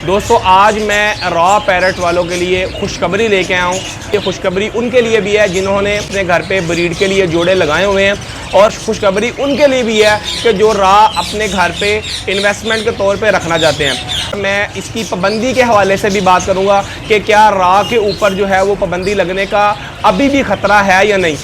दोस्तों आज मैं रॉ पैरट वालों के लिए खुशखबरी लेके आया हूँ। ये खुशखबरी उनके लिए भी है जिन्होंने अपने घर पे ब्रीड के लिए जोड़े लगाए हुए हैं, और खुशखबरी उनके लिए भी है कि जो रॉ अपने घर पे इन्वेस्टमेंट के तौर पे रखना चाहते हैं। मैं इसकी पाबंदी के हवाले से भी बात करूँगा कि क्या रॉ के ऊपर जो है वो पाबंदी लगने का अभी भी ख़तरा है या नहीं।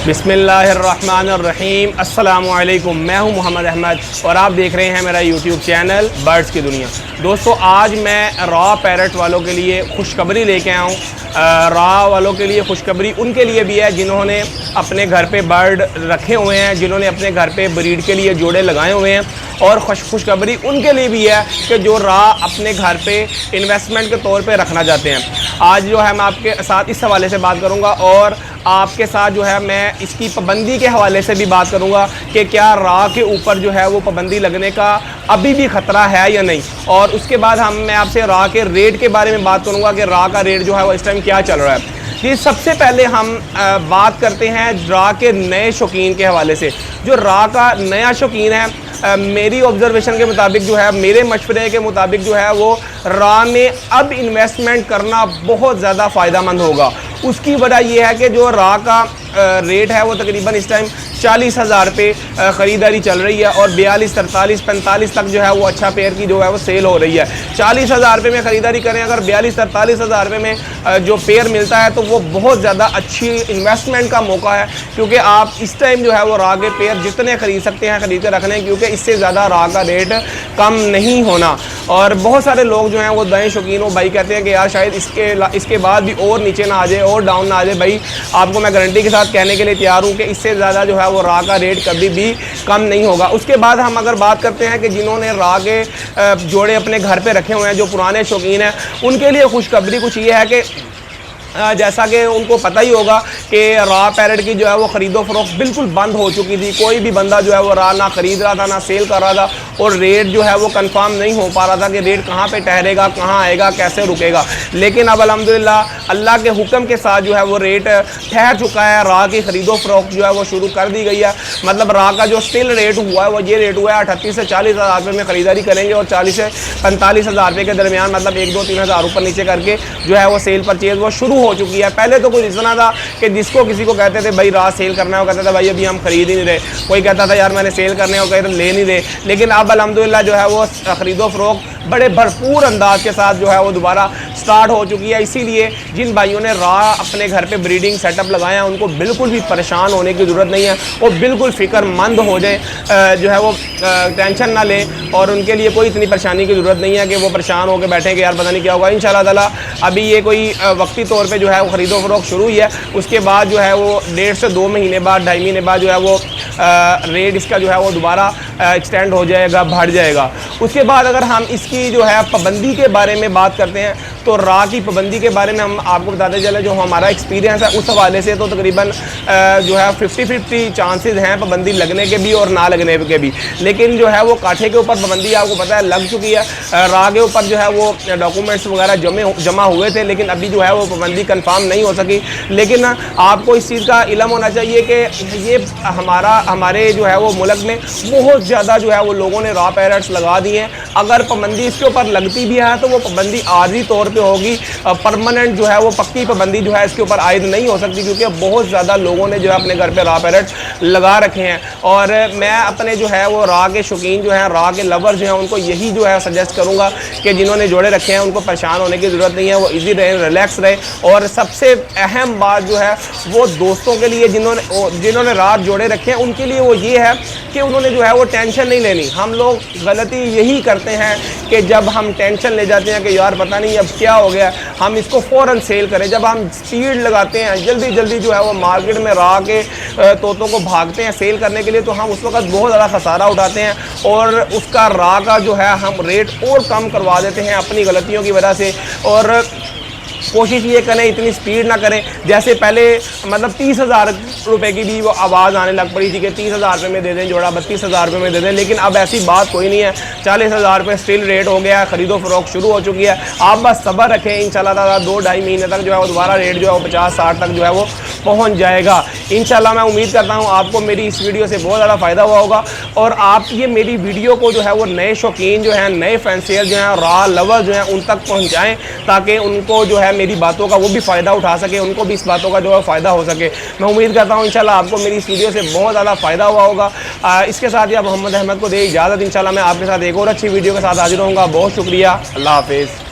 बिस्मिल्लाहिर्रहमानिर्रहीम, अस्सलामुअलैकुम। मैं हूं मोहम्मद अहमद और आप देख रहे हैं मेरा यूट्यूब चैनल बर्ड्स की दुनिया। दोस्तों आज मैं रॉ पैरट वालों के लिए खुशखबरी लेके आया हूँ। रॉ वालों के लिए खुशखबरी उनके लिए भी है जिन्होंने अपने घर पे बर्ड रखे हुए हैं, जिन्होंने अपने घर पे ब्रीड के लिए जोड़े लगाए हुए हैं, और खुशखबरी उनके लिए भी है कि जो रॉ अपने घर पे इन्वेस्टमेंट के तौर पे रखना चाहते हैं। आज जो है मैं आपके साथ इस हवाले से बात करूँगा, और आपके साथ जो है मैं इसकी पाबंदी के हवाले से भी बात करूंगा कि क्या रॉ के ऊपर जो है वो पाबंदी लगने का अभी भी ख़तरा है या नहीं। और उसके बाद मैं आपसे रॉ के रेट के बारे में बात करूंगा कि रॉ का रेट जो है वो इस टाइम क्या चल रहा है। जी, सबसे पहले हम बात करते हैं रॉ के नए शौकीन के हवाले से। जो रॉ का नया शौकीन है, मेरी ऑब्जर्वेशन के मुताबिक जो है, मेरे मशवरे के मुताबिक जो है वो रॉ में अब इन्वेस्टमेंट करना बहुत ज़्यादा फ़ायदेमंद होगा। उसकी वजह यह है कि जो रॉ का रेट है वो तकरीबन इस टाइम 40,000 रुपये ख़रीदारी चल रही है, और 42, 43, 45 तक जो है वो अच्छा पेयर की जो है वो सेल हो रही है। 40,000 रुपये में ख़रीदारी करें अगर 42, 43,000 रुपये में जो पेयर मिलता है तो वो बहुत ज़्यादा अच्छी इन्वेस्टमेंट का मौका है, क्योंकि आप इस टाइम जो है वो रॉ के पेयर जितने ख़रीद सकते हैं ख़रीद के रखने, क्योंकि इससे ज़्यादा रॉ का रेट कम नहीं होना। और बहुत सारे लोग जो हैं वो नए शौकीन हो भाई कहते हैं कि यार शायद इसके बाद भी और नीचे ना आ जाए और डाउन ना आ जाए। भाई आपको मैं गारंटी के साथ कहने के लिए तैयार हूँ कि इससे ज़्यादा जो है वो रॉ का रेट कभी भी कम नहीं होगा। उसके बाद हम अगर बात करते हैं कि जिन्होंने रॉ के जोड़े अपने घर पे रखे हुए हैं, जो पुराने शौकीन हैं, उनके लिए खुशखबरी कुछ ये है कि जैसा कि उनको पता ही होगा कि रॉ पैरट की जो है वो ख़रीदो फरोख्त बिल्कुल बंद हो चुकी थी। कोई भी बंदा जो है वो रॉ ना ख़रीद रहा था ना सेल कर रहा था, और रेट जो है वो कंफर्म नहीं हो पा रहा था कि रेट कहाँ पे ठहरेगा, कहाँ आएगा, कैसे रुकेगा। लेकिन अब अल्हम्दुलिल्लाह अल्लाह के हुक्म के साथ जो है वो रेट ठहर चुका है। रॉ की ख़रीदो फरोख्त जो है वो शुरू कर दी गई है। मतलब रॉ का जो स्टिल रेट हुआ है वो ये रेट हुआ है 38 से 40,000 रुपये में ख़रीदारी करेंगे, और 40 से 45,000 रुपये के दरमियान, मतलब 1-2-3 हज़ार ऊपर नीचे करके जो है वो सेल परचेज वो शुरू हो चुकी है। पहले तो कुछ इतना था कि जिसको किसी को कहते थे भाई रॉ सेल करना है, वो कहता था भाई अभी हम खरीद ही नहीं रहे। कोई कहता था यार मैंने सेल करने, और कहते ले नहीं रहे। लेकिन अब अल्हम्दुलिल्लाह जो है वो ख़रीदो फरोख्त बड़े भरपूर अंदाज के साथ जो है वो दोबारा स्टार्ट हो चुकी है। इसीलिए जिन भाइयों ने रॉ अपने घर पे ब्रीडिंग सेटअप लगाया है उनको बिल्कुल भी परेशान होने की ज़रूरत नहीं है। वो बिल्कुल फ़िक्रमंद हो जाए, जो है वो टेंशन ना लें, और उनके लिए कोई इतनी परेशानी की ज़रूरत नहीं है कि वो परेशान होकर बैठें कि यार पता नहीं क्या होगा। इंशाअल्लाह ताला अभी ये कोई वक्ती तौर पर जो है वो ख़रीदो फरोख्त शुरू हुई है। उसके बाद जो है वो 1.5 से 2 महीने बाद, 2.5 महीने बाद जो है वो रेट इसका जो है वो दोबारा एक्सटेंड हो जाएगा, बढ़ जाएगा। उसके बाद अगर हम इसकी जो है पाबंदी के बारे में बात करते हैं तो रॉ की पाबंदी के बारे में हम आपको बताते चले, जो हमारा एक्सपीरियंस है उस हवाले से तो तकरीबन जो है 50-50 चांसेस हैं पाबंदी लगने के भी और ना लगने के भी। लेकिन जो है वो काठे के ऊपर पाबंदी आपको पता है लग चुकी है। रॉ के ऊपर जो है वो डॉक्यूमेंट्स वगैरह जमा हुए थे, लेकिन अभी जो है वो पाबंदी कंफर्म नहीं हो सकी। लेकिन आपको इस चीज़ का इल्म होना चाहिए कि ये हमारे जो है वो मुल्क में बहुत ज़्यादा जो है वो लोगों ने रॉ पैरट्स लगा दिए हैं। अगर पाबंदी इसके ऊपर लगती भी है तो वो पाबंदी आर्जी तौर पे होगी, परमानेंट जो है वो पक्की पाबंदी जो है इसके ऊपर आयद नहीं हो सकती, क्योंकि बहुत ज़्यादा लोगों ने जो है अपने घर पे रॉ पैरट लगा रखे हैं। और मैं अपने जो है वो रॉ के शौकीन जो हैं, रॉ के लवर जो हैं, उनको यही जो है सजेस्ट करूँगा कि जिन्होंने जोड़े रखे हैं उनको परेशान होने की ज़रूरत नहीं है। वो ईजी रहे, रिलैक्स रहे। और सबसे अहम बात जो है वो दोस्तों के लिए जिन्होंने रॉ जोड़े रखे हैं उनके लिए वो ये है कि उन्होंने जो है वो टेंशन नहीं लेनी। हम लोग गलती यही करते हैं कि जब हम टेंशन ले जाते हैं कि यार पता नहीं अब क्या हो गया, हम इसको फ़ौरन सेल करें। जब हम स्पीड लगाते हैं, जल्दी जल्दी जो है वो मार्केट में रॉ के तोतों को भागते हैं सेल करने के लिए, तो हम उस वक्त बहुत ज़्यादा खसारा उठाते हैं, और उसका रॉ का जो है हम रेट और कम करवा देते हैं अपनी गलतियों की वजह से। और कोशिश ये करें इतनी स्पीड ना करें। जैसे पहले मतलब 30,000 रुपये की भी वो आवाज़ आने लग पड़ी थी कि 30,000 रुपये में दे दें जोड़ा, 32,000 रुपये में दे दें, लेकिन अब ऐसी बात कोई नहीं है। 40,000 रुपये स्टिल रेट हो गया है, खरीदो फरोख्त शुरू हो चुकी है। आप बस सब्र रखें, इंशाल्लाह ताला 2-2.5 महीने तक जो है वो दोबारा रेट जो है वो 50-60 तक जो है वो पहुँच जाएगा इंशाल्लाह। मैं उम्मीद करता हूँ आपको मेरी इस वीडियो से बहुत ज़्यादा फ़ायदा हुआ होगा और आप ये मेरी वीडियो को जो है वो नए शौकीन जो हैं, नए फैंसियर जो हैं, रॉ लवर जो हैं उन तक पहुँचाएँ, ताकि उनको जो है मेरी बातों का वो भी फ़ायदा उठा सके, उनको भी इस बातों का जो है फ़ायदा हो सके। मैं उम्मीद करता हूँ इंशाल्लाह आपको मेरी इस वीडियो से बहुत ज़्यादा फ़ायदा हुआ होगा। इसके साथ ही आप मोहम्मद अहमद को दे इजाज़त। इंशाल्लाह मैं आपके साथ एक और अच्छी वीडियो के साथ हाजिर होऊंगा। बहुत शुक्रिया, अल्लाह हाफिज़।